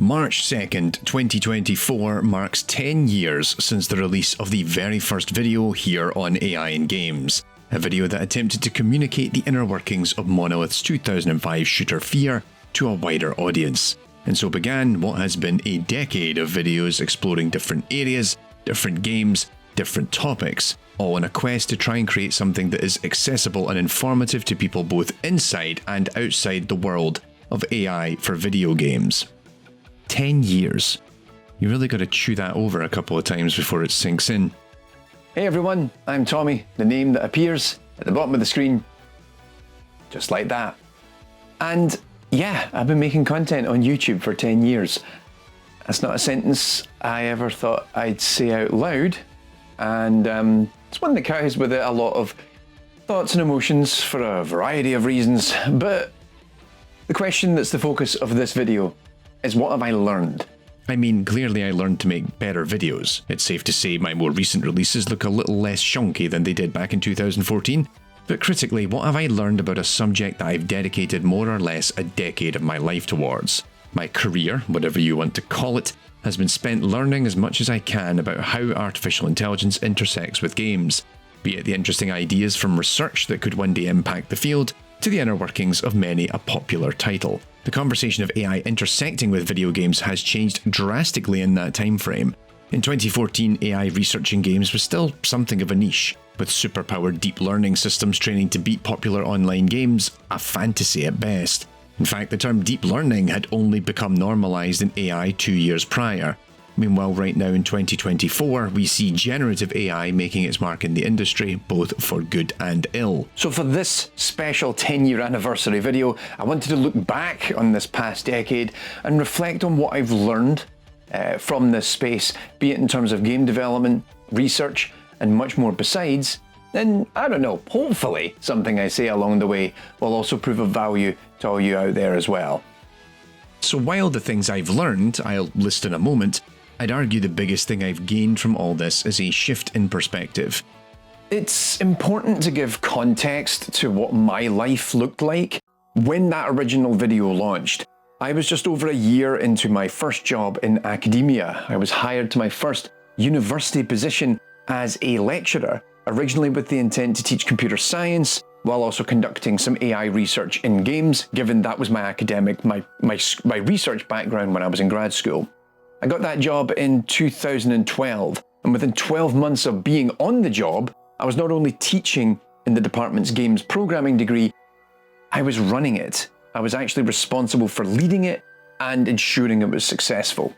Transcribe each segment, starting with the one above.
March 2nd, 2024 marks 10 years since the release of the very first video here on AI in Games, a video that attempted to communicate the inner workings of Monolith's 2005 shooter F.E.A.R to a wider audience. And so began what has been a decade of videos exploring different areas, different games, different topics, all in a quest to try and create something that is accessible and informative to people both inside and outside the world of AI for video games. 10 years. You really got to chew that over a couple of times before it sinks in. Hey everyone, I'm Tommy, the name that appears at the bottom of the screen. Just like that. And yeah, I've been making content on YouTube for 10 years. That's not a sentence I ever thought I'd say out loud. And it's one that carries with it a lot of thoughts and emotions for a variety of reasons. But the question that's the focus of this video is, what have I learned? I mean, clearly I learned to make better videos. It's safe to say my more recent releases look a little less shonky than they did back in 2014. But critically, what have I learned about a subject that I've dedicated more or less a decade of my life towards? My career, whatever you want to call it, has been spent learning as much as I can about how artificial intelligence intersects with games, be it the interesting ideas from research that could one day impact the field, to the inner workings of many a popular title. The conversation of AI intersecting with video games has changed drastically in that time frame. In 2014, AI research in games was still something of a niche, with superpowered deep learning systems training to beat popular online games a fantasy at best. In fact, the term deep learning had only become normalized in AI 2 years prior. Meanwhile, right now in 2024, we see generative AI making its mark in the industry, both for good and ill. So for this special 10-year anniversary video, I wanted to look back on this past decade and reflect on what I've learned from this space, be it in terms of game development, research, and much more besides. Then, I don't know, hopefully something I say along the way will also prove of value to all you out there as well. So while the things I've learned I'll list in a moment, I'd argue the biggest thing I've gained from all this is a shift in perspective. It's important to give context to what my life looked like when that original video launched. I was just over a year into my first job in academia. I was hired to my first university position as a lecturer, originally with the intent to teach computer science, while also conducting some AI research in games, given that was my academic, my research background when I was in grad school. I got that job in 2012, and within 12 months of being on the job, I was not only teaching in the department's games programming degree, I was running it. I was actually responsible for leading it and ensuring it was successful.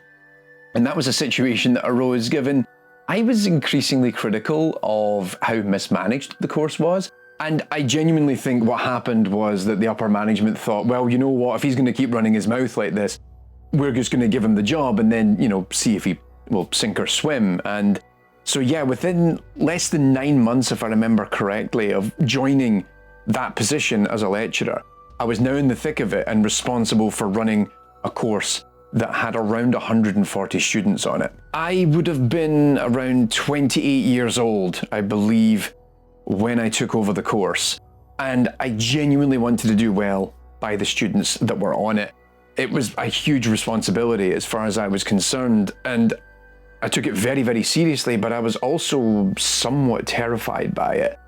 And that was a situation that arose given I was increasingly critical of how mismanaged the course was. And I genuinely think what happened was that the upper management thought, well, you know what, if he's going to keep running his mouth like this, we're just going to give him the job and then, see if he will sink or swim. And so, yeah, within less than 9 months, if I remember correctly, of joining that position as a lecturer, I was now in the thick of it and responsible for running a course that had around 140 students on it. I would have been around 28 years old, I believe, when I took over the course. And I genuinely wanted to do well by the students that were on it. It was a huge responsibility as far as I was concerned, and I took it very, very seriously, but I was also somewhat terrified by it.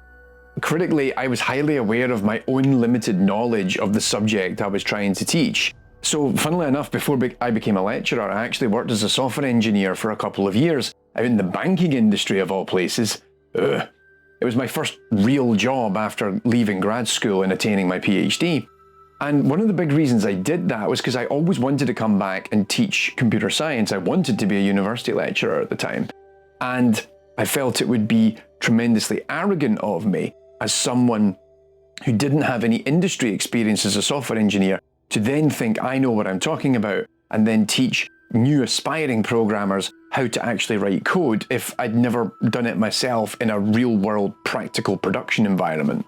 Critically, I was highly aware of my own limited knowledge of the subject I was trying to teach. So, funnily enough, before I became a lecturer, I actually worked as a software engineer for a couple of years out in the banking industry of all places. It was my first real job after leaving grad school and attaining my PhD. And one of the big reasons I did that was because I always wanted to come back and teach computer science. I wanted to be a university lecturer at the time. And I felt it would be tremendously arrogant of me as someone who didn't have any industry experience as a software engineer to then think I know what I'm talking about and then teach new aspiring programmers how to actually write code if I'd never done it myself in a real-world practical production environment.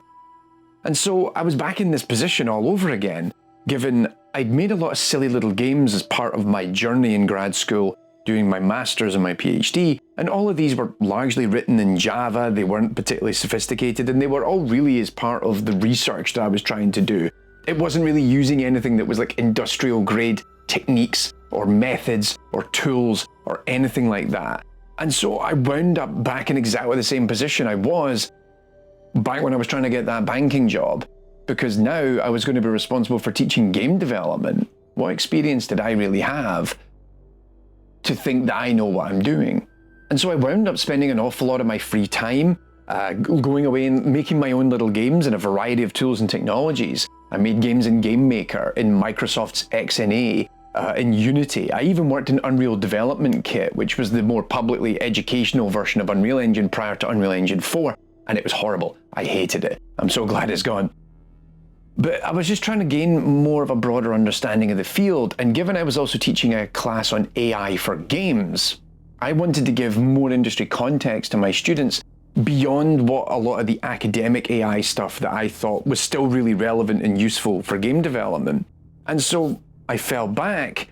And so I was back in this position all over again, given I'd made a lot of silly little games as part of my journey in grad school, doing my master's and my PhD, and all of these were largely written in Java. They weren't particularly sophisticated, and they were all really as part of the research that I was trying to do. It wasn't really using anything that was like industrial grade techniques or methods or tools or anything like that. And so I wound up back in exactly the same position I was back when I was trying to get that banking job, because now I was going to be responsible for teaching game development. What experience did I really have to think that I know what I'm doing? And so I wound up spending an awful lot of my free time going away and making my own little games in a variety of tools and technologies. I made games in Game Maker, in Microsoft's XNA, in Unity. I even worked in Unreal Development Kit, which was the more publicly educational version of Unreal Engine prior to Unreal Engine 4, and it was horrible. I hated it. I'm so glad it's gone. But I was just trying to gain more of a broader understanding of the field, and given I was also teaching a class on AI for games, I wanted to give more industry context to my students beyond what a lot of the academic AI stuff that I thought was still really relevant and useful for game development. And so I fell back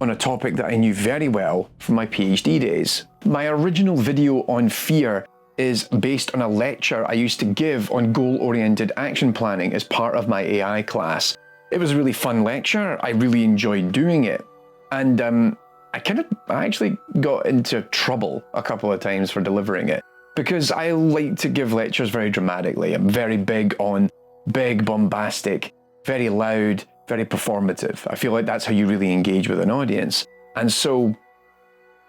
on a topic that I knew very well from my PhD days. My original video on F.E.A.R is based on a lecture I used to give on goal-oriented action planning as part of my AI class. It was a really fun lecture. I really enjoyed doing it. And I actually got into trouble a couple of times for delivering it, because I like to give lectures very dramatically. I'm very big on big, bombastic, very loud, very performative. I feel like that's how you really engage with an audience. And so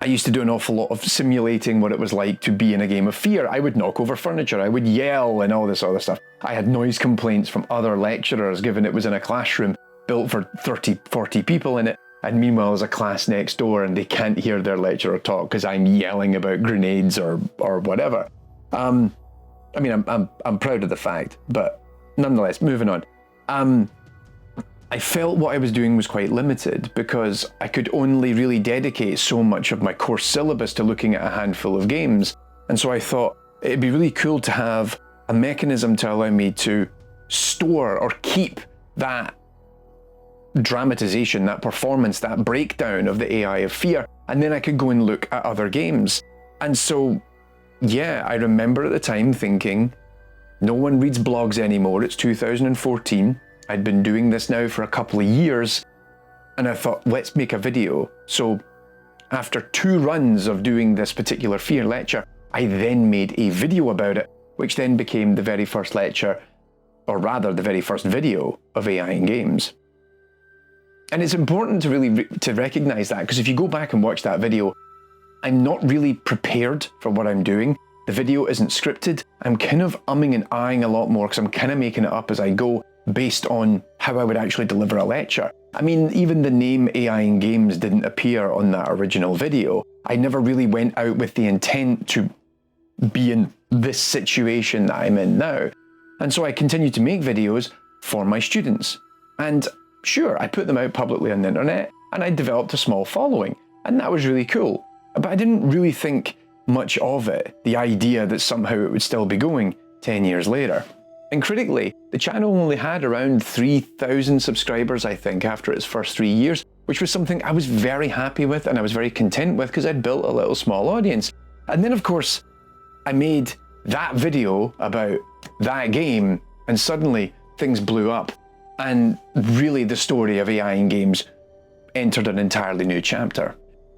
I used to do an awful lot of simulating what it was like to be in a game of F.E.A.R. I would knock over furniture, I would yell and all this other stuff. I had noise complaints from other lecturers, given it was in a classroom built for 30, 40 people in it. And meanwhile, there's a class next door and they can't hear their lecturer talk because I'm yelling about grenades or whatever. I mean, I'm proud of the fact, but nonetheless, moving on. I felt what I was doing was quite limited because I could only really dedicate so much of my course syllabus to looking at a handful of games. And so I thought it'd be really cool to have a mechanism to allow me to store or keep that dramatization, that performance, that breakdown of the AI of F.E.A.R, and then I could go and look at other games. And so, yeah, I remember at the time thinking, no one reads blogs anymore, it's 2014. I'd been doing this now for a couple of years, and I thought, let's make a video. So after 2 runs of doing this particular F.E.A.R lecture, I then made a video about it, which then became the very first lecture, or rather the very first video of AI in games. And it's important to really to recognize that, because if you go back and watch that video, I'm not really prepared for what I'm doing. The video isn't scripted. I'm kind of umming and ahhing a lot more because I'm kind of making it up as I go based on how I would actually deliver a lecture. I mean, even the name AI in games didn't appear on that original video. I never really went out with the intent to be in this situation that I'm in now. And so I continued to make videos for my students. And sure, I put them out publicly on the internet, and I developed a small following, and that was really cool. But I didn't really think much of it, the idea that somehow it would still be going 10 years later. And critically, the channel only had around 3,000 subscribers, I think, after its first 3 years, which was something I was very happy with and I was very content with because I'd built a little small audience. And then, of course, I made that video about that game, and suddenly things blew up. And really, the story of AI in games entered an entirely new chapter.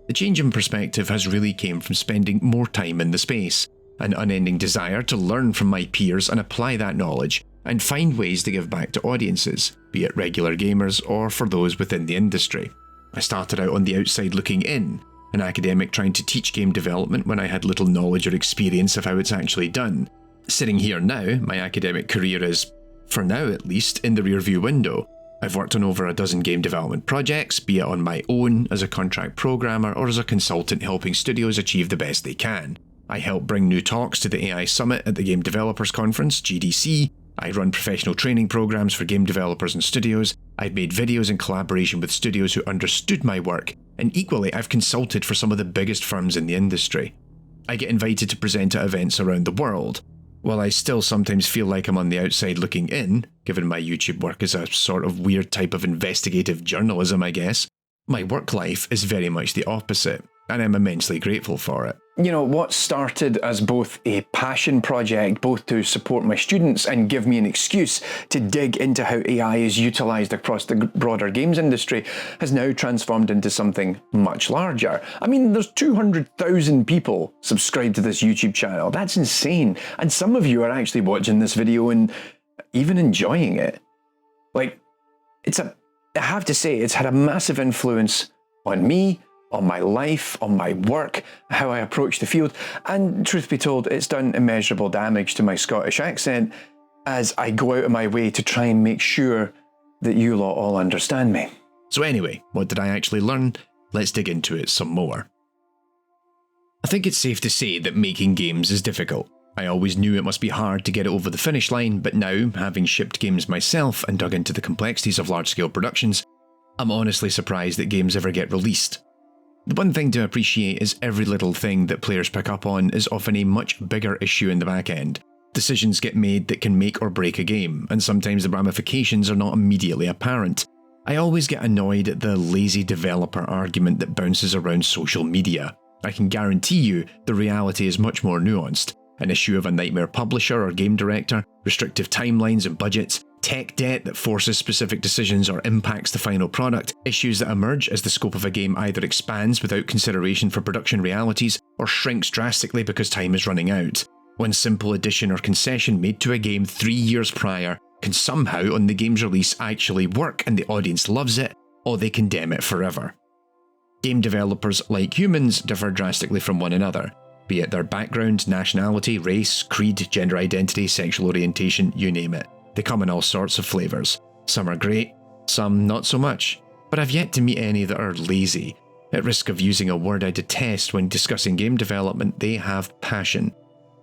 The change in perspective has really came from spending more time in the space, an unending desire to learn from my peers and apply that knowledge, and find ways to give back to audiences, be it regular gamers or for those within the industry. I started out on the outside looking in, an academic trying to teach game development when I had little knowledge or experience of how it's actually done. Sitting here now, my academic career is, for now at least, in the rearview window. I've worked on over a dozen game development projects, be it on my own, as a contract programmer, or as a consultant helping studios achieve the best they can. I help bring new talks to the AI Summit at the Game Developers Conference, GDC. I run professional training programs for game developers and studios. I've made videos in collaboration with studios who understood my work, and equally I've consulted for some of the biggest firms in the industry. I get invited to present at events around the world. While I still sometimes feel like I'm on the outside looking in, given my YouTube work is a sort of weird type of investigative journalism, I guess, my work life is very much the opposite, and I'm immensely grateful for it. what started as both a passion project, both to support my students and give me an excuse to dig into how AI is utilised across the broader games industry, has now transformed into something much larger. I mean, there's 200,000 people subscribed to this YouTube channel. That's insane. And some of you are actually watching this video and even enjoying it. Like, I have to say, it's had a massive influence on me, on my life, on my work, how I approach the field, and truth be told, it's done immeasurable damage to my Scottish accent as I go out of my way to try and make sure that you lot all understand me. So anyway, what did I actually learn? Let's dig into it some more. I think it's safe to say that making games is difficult. I always knew it must be hard to get it over the finish line, but now, having shipped games myself and dug into the complexities of large-scale productions, I'm honestly surprised that games ever get released. The one thing to appreciate is every little thing that players pick up on is often a much bigger issue in the back end. Decisions get made that can make or break a game, and sometimes the ramifications are not immediately apparent. I always get annoyed at the lazy developer argument that bounces around social media. I can guarantee you the reality is much more nuanced. An issue of a nightmare publisher or game director, restrictive timelines and budgets, tech debt that forces specific decisions or impacts the final product, issues that emerge as the scope of a game either expands without consideration for production realities or shrinks drastically because time is running out. One simple addition or concession made to a game 3 years prior can somehow on the game's release actually work and the audience loves it, or they condemn it forever. Game developers, like humans, differ drastically from one another, be it their background, nationality, race, creed, gender identity, sexual orientation, you name it. They come in all sorts of flavours. Some are great, some not so much. But I've yet to meet any that are lazy. At risk of using a word I detest when discussing game development, they have passion.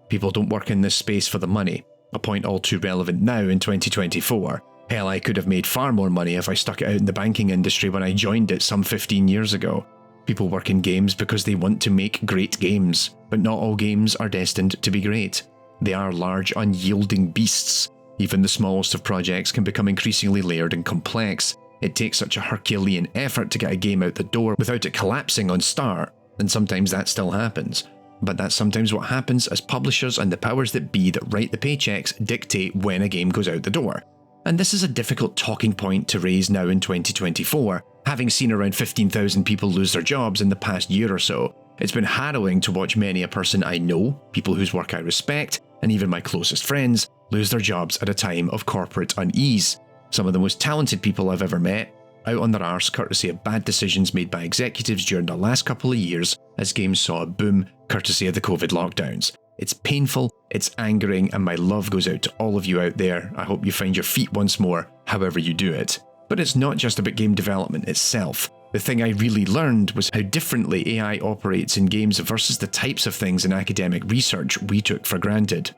People don't work in this space for the money, a point all too relevant now in 2024. Hell, I could have made far more money if I stuck it out in the banking industry when I joined it some 15 years ago. People work in games because they want to make great games, but not all games are destined to be great. They are large, unyielding beasts. Even the smallest of projects can become increasingly layered and complex. It takes such a Herculean effort to get a game out the door without it collapsing on start, and sometimes that still happens. But that's sometimes what happens as publishers and the powers that be that write the paychecks dictate when a game goes out the door. And this is a difficult talking point to raise now in 2024, having seen around 15,000 people lose their jobs in the past year or so. It's been harrowing to watch many a person I know, people whose work I respect, and even my closest friends, lose their jobs at a time of corporate unease. Some of the most talented people I've ever met, out on their arse courtesy of bad decisions made by executives during the last couple of years as games saw a boom courtesy of the COVID lockdowns. It's painful, it's angering, and my love goes out to all of you out there. I hope you find your feet once more, however you do it. But it's not just about game development itself. The thing I really learned was how differently AI operates in games versus the types of things in academic research we took for granted.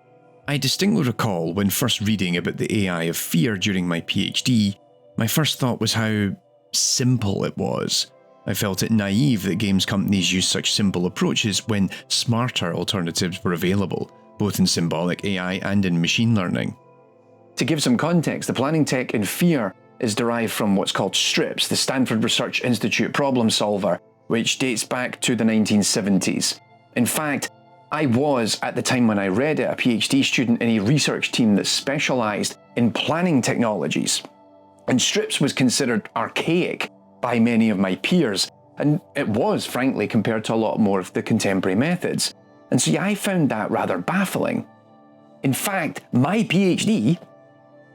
I distinctly recall when first reading about the AI of F.E.A.R during my PhD, my first thought was how simple it was. I felt it naive that games companies use such simple approaches when smarter alternatives were available, both in symbolic AI and in machine learning. To give some context, the planning tech in F.E.A.R is derived from what's called STRIPS, the Stanford Research Institute problem solver, which dates back to the 1970s. In fact, I was, at the time when I read it, a PhD student in a research team that specialised in planning technologies. And STRIPS was considered archaic by many of my peers, and it was, frankly, compared to a lot more of the contemporary methods. And so yeah, I found that rather baffling. In fact, my PhD,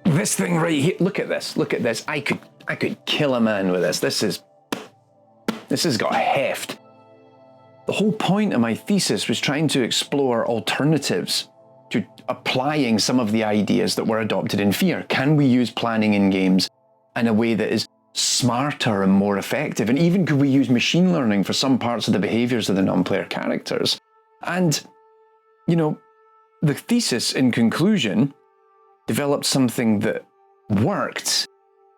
this thing right here, look at this, I could kill a man with this. This has got heft. The whole point of my thesis was trying to explore alternatives to applying some of the ideas that were adopted in F.E.A.R. Can we use planning in games in a way that is smarter and more effective? And even could we use machine learning for some parts of the behaviors of the non-player characters? And, the thesis in conclusion developed something that worked,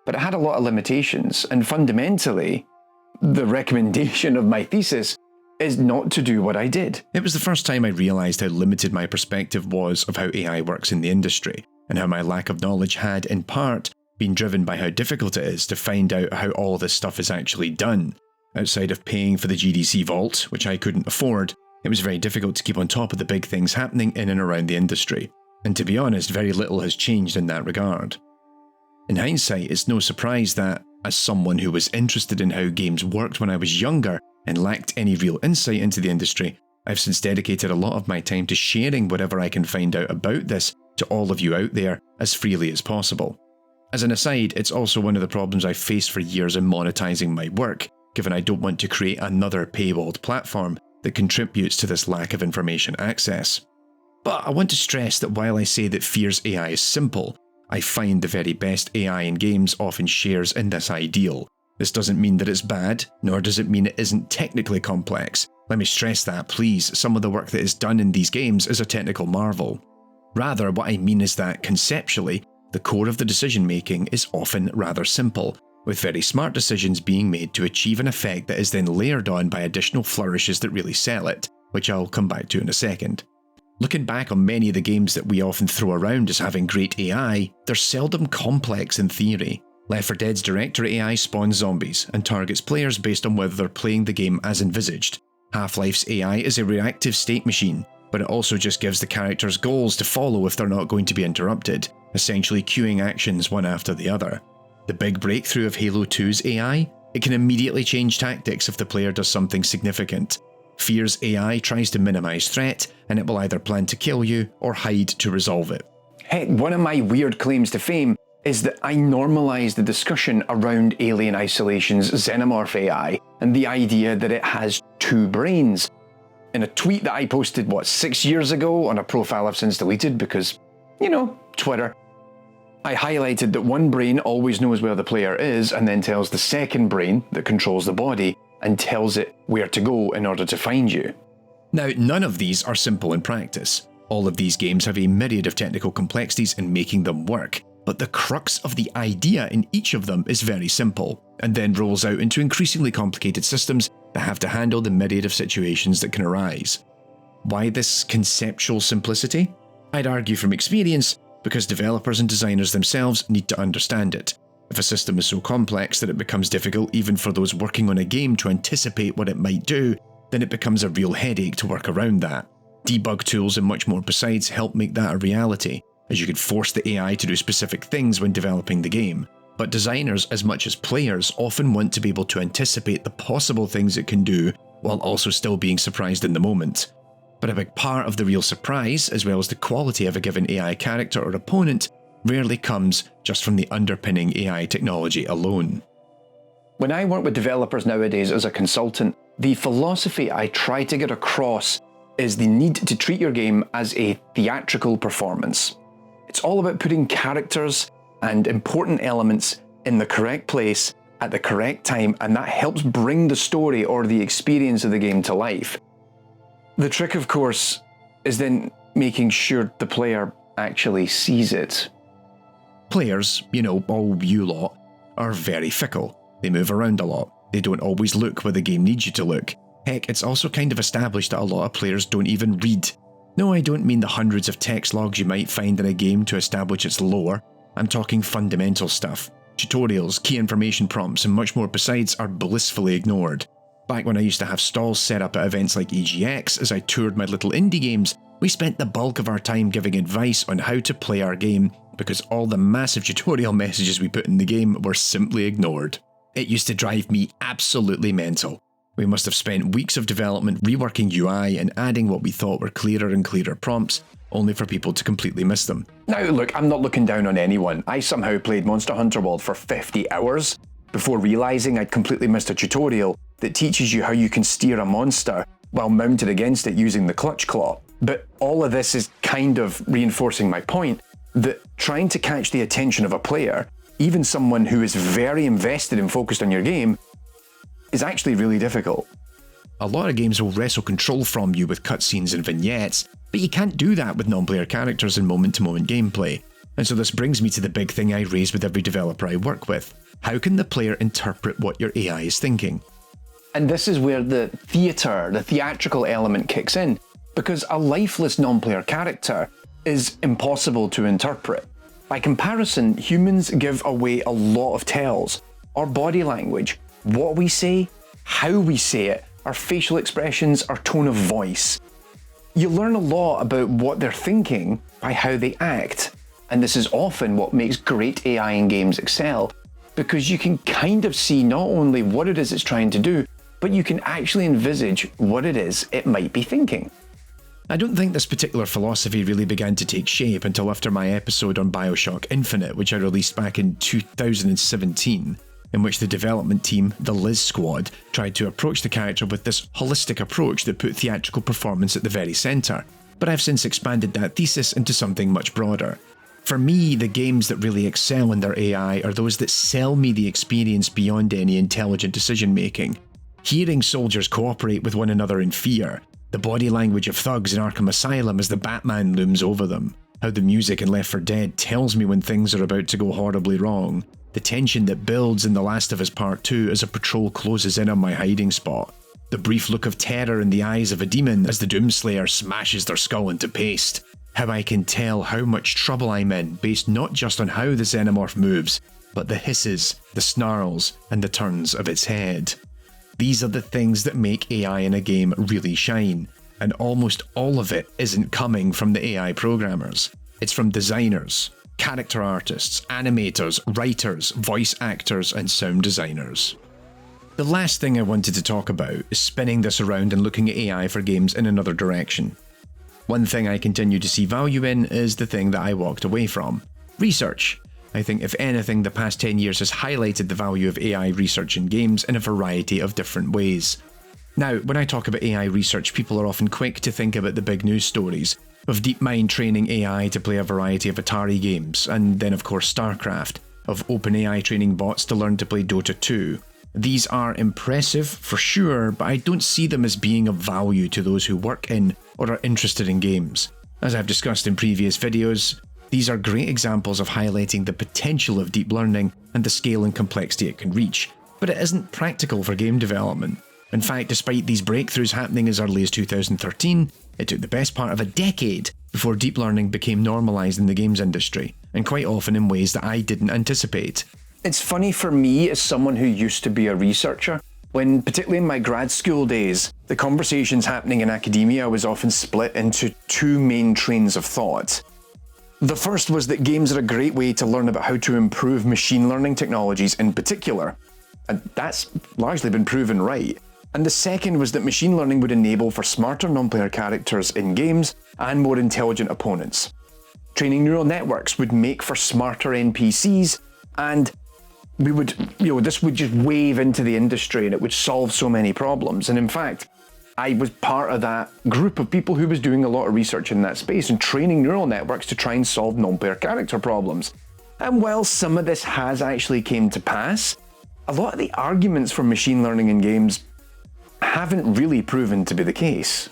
but it had a lot of limitations. And fundamentally, the recommendation of my thesis is not to do what I did. It was the first time I realised how limited my perspective was of how AI works in the industry, and how my lack of knowledge had, in part, been driven by how difficult it is to find out how all this stuff is actually done. Outside of paying for the GDC vault, which I couldn't afford, It was very difficult to keep on top of the big things happening in and around the industry, and to be honest, very little has changed in that regard. In hindsight, it's no surprise that, as someone who was interested in how games worked when I was younger and lacked any real insight into the industry, I've since dedicated a lot of my time to sharing whatever I can find out about this to all of you out there as freely as possible. As an aside, it's also one of the problems I've faced for years in monetizing my work, given I don't want to create another paywalled platform that contributes to this lack of information access. But I want to stress that while I say that F.E.A.R's AI is simple, I find the very best AI in games often shares in this ideal. This doesn't mean that it's bad, nor does it mean it isn't technically complex. Let me stress that, please. Some of the work that is done in these games is a technical marvel. Rather, what I mean is that, conceptually, the core of the decision-making is often rather simple, with very smart decisions being made to achieve an effect that is then layered on by additional flourishes that really sell it, which I'll come back to in a second. Looking back on many of the games that we often throw around as having great AI, they're seldom complex in theory. Left 4 Dead's director AI spawns zombies and targets players based on whether they're playing the game as envisaged. Half-Life's AI is a reactive state machine, but it also just gives the characters goals to follow if they're not going to be interrupted, essentially queuing actions one after the other. The big breakthrough of Halo 2's AI? It can immediately change tactics if the player does something significant. F.E.A.R's AI tries to minimize threat, and it will either plan to kill you or hide to resolve it. Heck, one of my weird claims to fame is that I normalised the discussion around Alien Isolation's Xenomorph AI and the idea that it has 2 brains. In a tweet that I posted, 6 years ago on a profile I've since deleted because, Twitter, I highlighted that one brain always knows where the player is and then tells the second brain that controls the body and tells it where to go in order to find you. Now, none of these are simple in practice. All of these games have a myriad of technical complexities in making them work, but the crux of the idea in each of them is very simple, and then rolls out into increasingly complicated systems that have to handle the myriad of situations that can arise. Why this conceptual simplicity? I'd argue from experience, because developers and designers themselves need to understand it. If a system is so complex that it becomes difficult even for those working on a game to anticipate what it might do, then it becomes a real headache to work around that. Debug tools and much more besides help make that a reality, as you could force the AI to do specific things when developing the game. But designers, as much as players, often want to be able to anticipate the possible things it can do, while also still being surprised in the moment. But a big part of the real surprise, as well as the quality of a given AI character or opponent, rarely comes just from the underpinning AI technology alone. When I work with developers nowadays as a consultant, the philosophy I try to get across is the need to treat your game as a theatrical performance. It's all about putting characters and important elements in the correct place at the correct time, and that helps bring the story or the experience of the game to life. The trick, of course, is then making sure the player actually sees it. Players, all you lot, are very fickle. They move around a lot. They don't always look where the game needs you to look. Heck, it's also kind of established that a lot of players don't even read. No, I don't mean the hundreds of text logs you might find in a game to establish its lore. I'm talking fundamental stuff. Tutorials, key information prompts, and much more besides are blissfully ignored. Back when I used to have stalls set up at events like EGX as I toured my little indie games, we spent the bulk of our time giving advice on how to play our game because all the massive tutorial messages we put in the game were simply ignored. It used to drive me absolutely mental. We must have spent weeks of development reworking UI and adding what we thought were clearer and clearer prompts, only for people to completely miss them. Now look, I'm not looking down on anyone. I somehow played Monster Hunter World for 50 hours before realising I'd completely missed a tutorial that teaches you how you can steer a monster while mounted against it using the clutch claw. But all of this is kind of reinforcing my point that trying to catch the attention of a player, even someone who is very invested and focused on your game, is actually really difficult. A lot of games will wrestle control from you with cutscenes and vignettes, but you can't do that with non-player characters and moment-to-moment gameplay. And so this brings me to the big thing I raise with every developer I work with. How can the player interpret what your AI is thinking? And this is where the theatrical element kicks in, because a lifeless non-player character is impossible to interpret. By comparison, humans give away a lot of tells. Our body language, what we say, how we say it, our facial expressions, our tone of voice. You learn a lot about what they're thinking by how they act, and this is often what makes great AI in games excel, because you can kind of see not only what it is it's trying to do, but you can actually envisage what it is it might be thinking. I don't think this particular philosophy really began to take shape until after my episode on BioShock Infinite, which I released back in 2017, in which the development team, the Liz Squad, tried to approach the character with this holistic approach that put theatrical performance at the very centre. But I've since expanded that thesis into something much broader. For me, the games that really excel in their AI are those that sell me the experience beyond any intelligent decision making. Hearing soldiers cooperate with one another in fear, the body language of thugs in Arkham Asylum as the Batman looms over them, how the music in Left 4 Dead tells me when things are about to go horribly wrong, the tension that builds in The Last of Us Part 2 as a patrol closes in on my hiding spot, the brief look of terror in the eyes of a demon as the Doomslayer smashes their skull into paste, how I can tell how much trouble I'm in based not just on how the xenomorph moves, but the hisses, the snarls, and the turns of its head. These are the things that make AI in a game really shine, and almost all of it isn't coming from the AI programmers. It's from designers, character artists, animators, writers, voice actors, and sound designers. The last thing I wanted to talk about is spinning this around and looking at AI for games in another direction. One thing I continue to see value in is the thing that I walked away from: research. I think if anything, the past 10 years has highlighted the value of AI research in games in a variety of different ways. Now, when I talk about AI research, people are often quick to think about the big news stories of DeepMind training AI to play a variety of Atari games, and then of course StarCraft, of OpenAI training bots to learn to play Dota 2. These are impressive for sure, but I don't see them as being of value to those who work in or are interested in games. As I've discussed in previous videos, these are great examples of highlighting the potential of deep learning and the scale and complexity it can reach, but it isn't practical for game development. In fact, despite these breakthroughs happening as early as 2013, it took the best part of a decade before deep learning became normalised in the games industry, and quite often in ways that I didn't anticipate. It's funny for me, as someone who used to be a researcher, when, particularly in my grad school days, the conversations happening in academia was often split into two main trains of thought. The first was that games are a great way to learn about how to improve machine learning technologies in particular, and that's largely been proven right. And the second was that machine learning would enable for smarter non-player characters in games and more intelligent opponents. Training neural networks would make for smarter NPCs, and this would just wave into the industry and it would solve so many problems. And in fact, I was part of that group of people who was doing a lot of research in that space and training neural networks to try and solve non-player character problems. And while some of this has actually came to pass, a lot of the arguments for machine learning in games haven't really proven to be the case.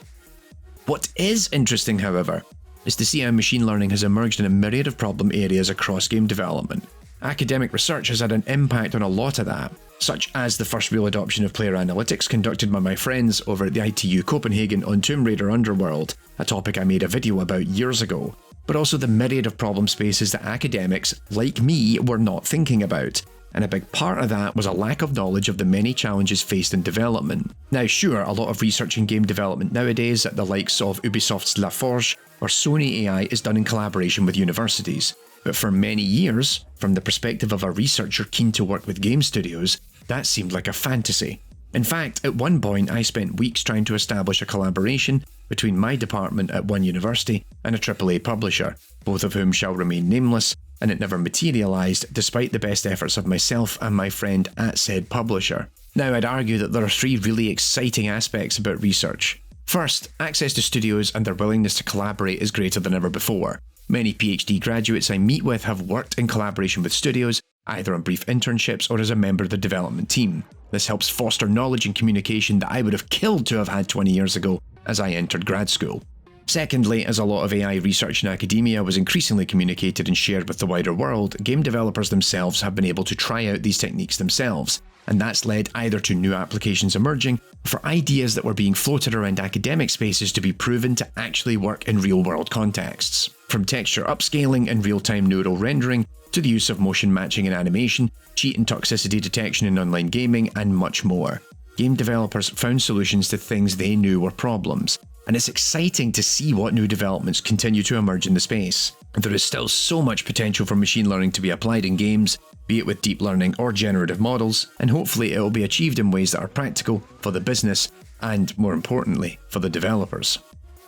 What is interesting, however, is to see how machine learning has emerged in a myriad of problem areas across game development. Academic research has had an impact on a lot of that, such as the first real adoption of player analytics conducted by my friends over at the ITU Copenhagen on Tomb Raider Underworld, a topic I made a video about years ago, but also the myriad of problem spaces that academics, like me, were not thinking about. And a big part of that was a lack of knowledge of the many challenges faced in development. Now sure, a lot of research in game development nowadays at the likes of Ubisoft's La Forge or Sony AI is done in collaboration with universities. But for many years, from the perspective of a researcher keen to work with game studios, that seemed like a fantasy. In fact, at one point I spent weeks trying to establish a collaboration between my department at one university and a AAA publisher, both of whom shall remain nameless, and it never materialised despite the best efforts of myself and my friend at said publisher. Now I'd argue that there are three really exciting aspects about research. First, access to studios and their willingness to collaborate is greater than ever before. Many PhD graduates I meet with have worked in collaboration with studios, either on brief internships or as a member of the development team. This helps foster knowledge and communication that I would have killed to have had 20 years ago as I entered grad school. Secondly, as a lot of AI research in academia was increasingly communicated and shared with the wider world, game developers themselves have been able to try out these techniques themselves, and that's led either to new applications emerging, or for ideas that were being floated around academic spaces to be proven to actually work in real-world contexts. From texture upscaling and real-time neural rendering, to the use of motion matching in animation, cheat and toxicity detection in online gaming, and much more. game developers found solutions to things they knew were problems. And it's exciting to see what new developments continue to emerge in the space. There is still so much potential for machine learning to be applied in games, be it with deep learning or generative models, and hopefully it will be achieved in ways that are practical for the business and, more importantly, for the developers.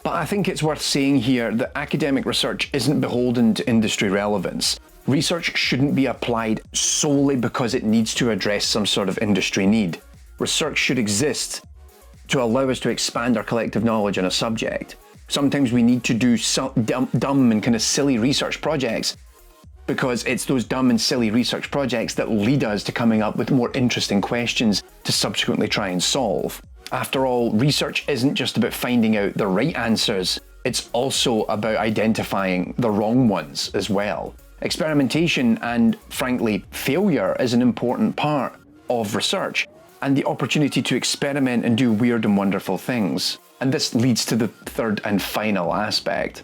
But I think it's worth saying here that academic research isn't beholden to industry relevance. Research shouldn't be applied solely because it needs to address some sort of industry need. Research should exist to allow us to expand our collective knowledge on a subject. Sometimes we need to do dumb and kind of silly research projects because it's those dumb and silly research projects that lead us to coming up with more interesting questions to subsequently try and solve. After all, research isn't just about finding out the right answers, it's also about identifying the wrong ones as well. Experimentation and, frankly, failure is an important part of research, and the opportunity to experiment and do weird and wonderful things. And this leads to the third and final aspect.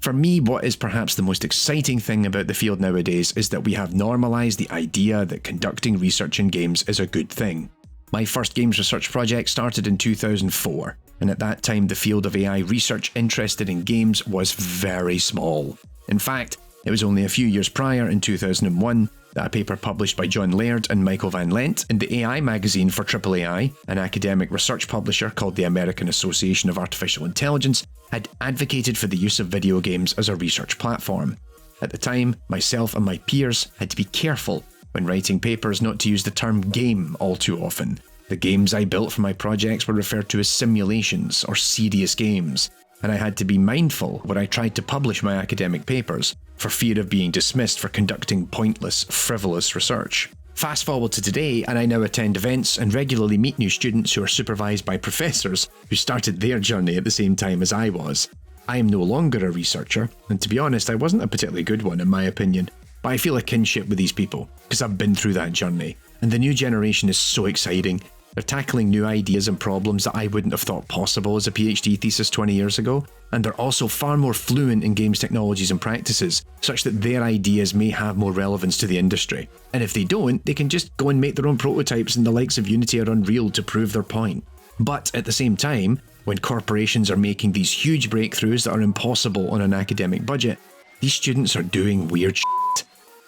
For me, what is perhaps the most exciting thing about the field nowadays is that we have normalized the idea that conducting research in games is a good thing. My first games research project started in 2004, and at that time the field of AI research interested in games was very small. In fact, it was only a few years prior, in 2001, that a paper published by John Laird and Michael Van Lent in the AI magazine for AAAI, an academic research publisher called the American Association of Artificial Intelligence, had advocated for the use of video games as a research platform. At the time, myself and my peers had to be careful when writing papers not to use the term game all too often. The games I built for my projects were referred to as simulations or serious games, and I had to be mindful when I tried to publish my academic papers, for fear of being dismissed for conducting pointless, frivolous research. Fast forward to today, and I now attend events and regularly meet new students who are supervised by professors who started their journey at the same time as I was. I am no longer a researcher, and to be honest, I wasn't a particularly good one in my opinion, but I feel a kinship with these people, because I've been through that journey, and the new generation is so exciting. They're tackling new ideas and problems that I wouldn't have thought possible as a PhD thesis 20 years ago, and they're also far more fluent in games technologies and practices, such that their ideas may have more relevance to the industry. And if they don't, they can just go and make their own prototypes in the likes of Unity or Unreal to prove their point. But at the same time, when corporations are making these huge breakthroughs that are impossible on an academic budget, these students are doing weird shit.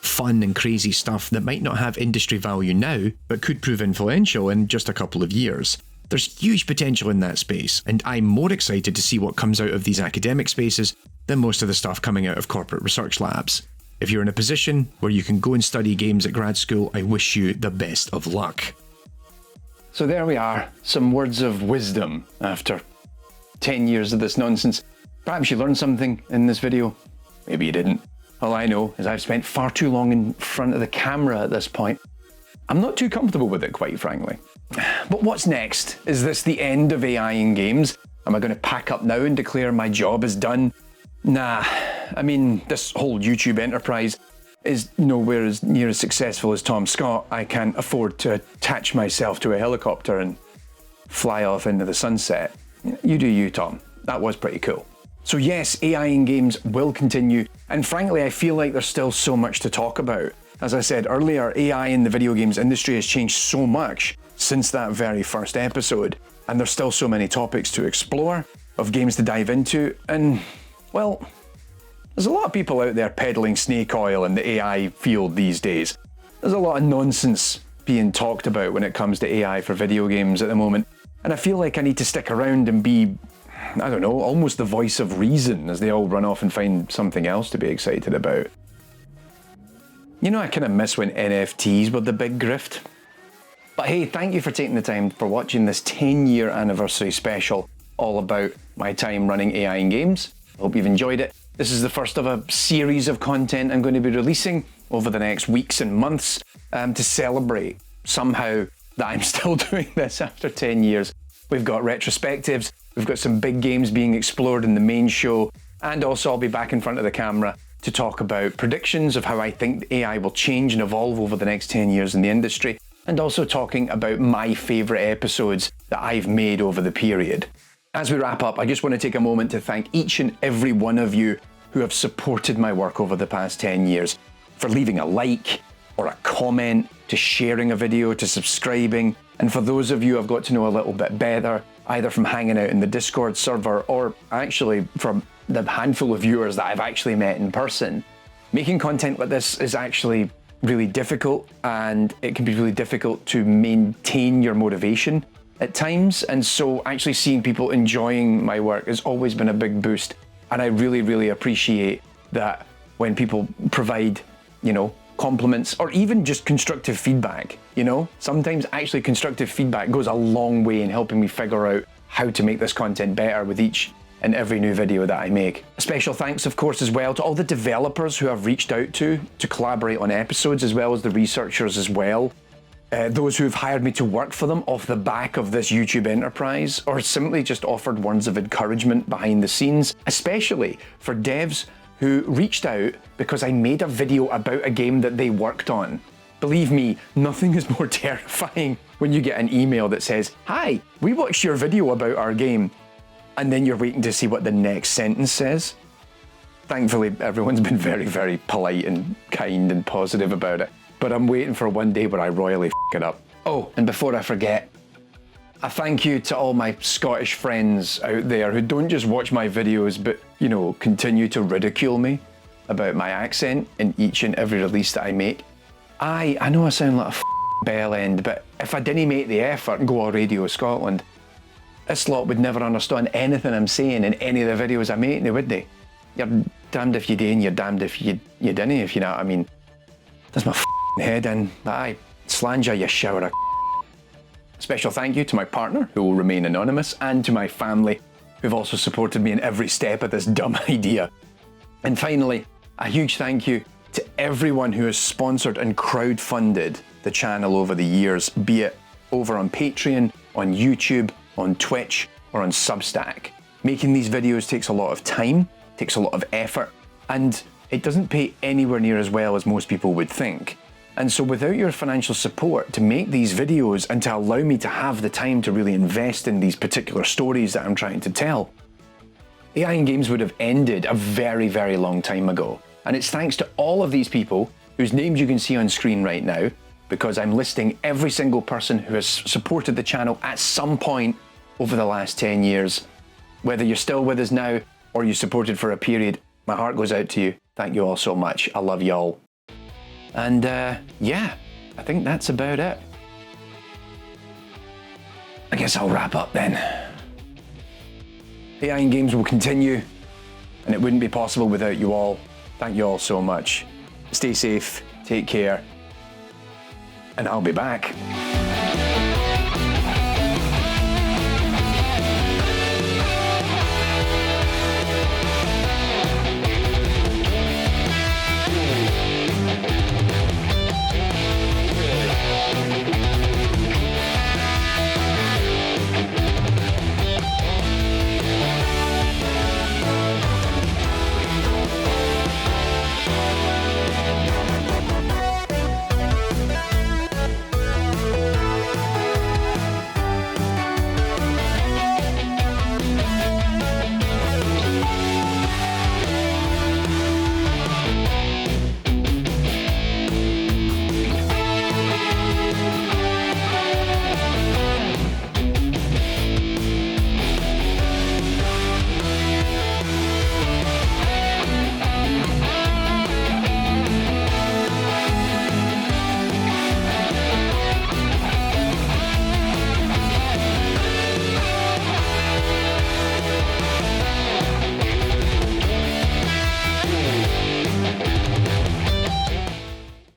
Fun and crazy stuff that might not have industry value now, but could prove influential in just a couple of years. There's huge potential in that space, and I'm more excited to see what comes out of these academic spaces than most of the stuff coming out of corporate research labs. If you're in a position where you can go and study games at grad school, I wish you the best of luck. So there we are, some words of wisdom after 10 years of this nonsense. Perhaps you learned something in this video, maybe you didn't. All I know is I've spent far too long in front of the camera at this point. I'm not too comfortable with it, quite frankly. But what's next? Is this the end of AI in games? Am I going to pack up now and declare my job is done? Nah, I mean, this whole YouTube enterprise is nowhere as near as successful as Tom Scott. I can't afford to attach myself to a helicopter and fly off into the sunset. You do you, Tom. That was pretty cool. So yes, AI in games will continue, and frankly I feel like there's still so much to talk about. As I said earlier, AI in the video games industry has changed so much since that very first episode, and there's still so many topics to explore, of games to dive into, and, well, there's a lot of people out there peddling snake oil in the AI field these days. There's a lot of nonsense being talked about when it comes to AI for video games at the moment, and I feel like I need to stick around and be, I don't know, almost the voice of reason as they all run off and find something else to be excited about. You know, I kind of miss when NFTs were the big grift. But hey, thank you for taking the time for watching this 10-year anniversary special all about my time running AI in games. I hope you've enjoyed it. This is the first of a series of content I'm going to be releasing over the next weeks and months to celebrate somehow that I'm still doing this after 10 years. We've got retrospectives, we've got some big games being explored in the main show, and also I'll be back in front of the camera to talk about predictions of how I think AI will change and evolve over the next 10 years in the industry, and also talking about my favourite episodes that I've made over the period. As we wrap up, I just want to take a moment to thank each and every one of you who have supported my work over the past 10 years, for leaving a like or a comment, to sharing a video, to subscribing, And for those of you I've got to know a little bit better, either from hanging out in the Discord server or actually from the handful of viewers that I've actually met in person, making content like this is actually really difficult, and it can be really difficult to maintain your motivation at times. And so actually seeing people enjoying my work has always been a big boost. And I really, really appreciate that when people provide, compliments or even just constructive feedback. Sometimes actually constructive feedback goes a long way in helping me figure out how to make this content better with each and every new video that I make. A special thanks, of course, as well to all the developers who I've reached out to collaborate on episodes, as well as the researchers as well. Those who have hired me to work for them off the back of this YouTube enterprise, or simply just offered words of encouragement behind the scenes, especially for devs who reached out because I made a video about a game that they worked on. Believe me, nothing is more terrifying when you get an email that says, "Hi, we watched your video about our game," and then you're waiting to see what the next sentence says. Thankfully, everyone's been very, very polite and kind and positive about it, but I'm waiting for one day where I royally f it up. Oh, and before I forget, a thank you to all my Scottish friends out there who don't just watch my videos, but, continue to ridicule me about my accent in each and every release that I make. I know I sound like a bell end, but if I didn't make the effort and go on Radio Scotland, this lot would never understand anything I'm saying in any of the videos I make, would they? You're damned if you do and you're damned if you didn't, if you know what I mean. That's my head in. Aye, slanger, you shower of. Special thank you to my partner, who will remain anonymous, and to my family, who've also supported me in every step of this dumb idea. And finally, a huge thank you to everyone who has sponsored and crowdfunded the channel over the years, be it over on Patreon, on YouTube, on Twitch, or on Substack. Making these videos takes a lot of time, takes a lot of effort, and it doesn't pay anywhere near as well as most people would think. And so without your financial support to make these videos and to allow me to have the time to really invest in these particular stories that I'm trying to tell, AI in Games would have ended a very, very long time ago. And it's thanks to all of these people, whose names you can see on screen right now, because I'm listing every single person who has supported the channel at some point over the last 10 years. Whether you're still with us now or you supported for a period, my heart goes out to you. Thank you all so much. I love y'all. And yeah, I think that's about it. I guess I'll wrap up then. AI in Games will continue, and it wouldn't be possible without you all. Thank you all so much. Stay safe, take care, and I'll be back.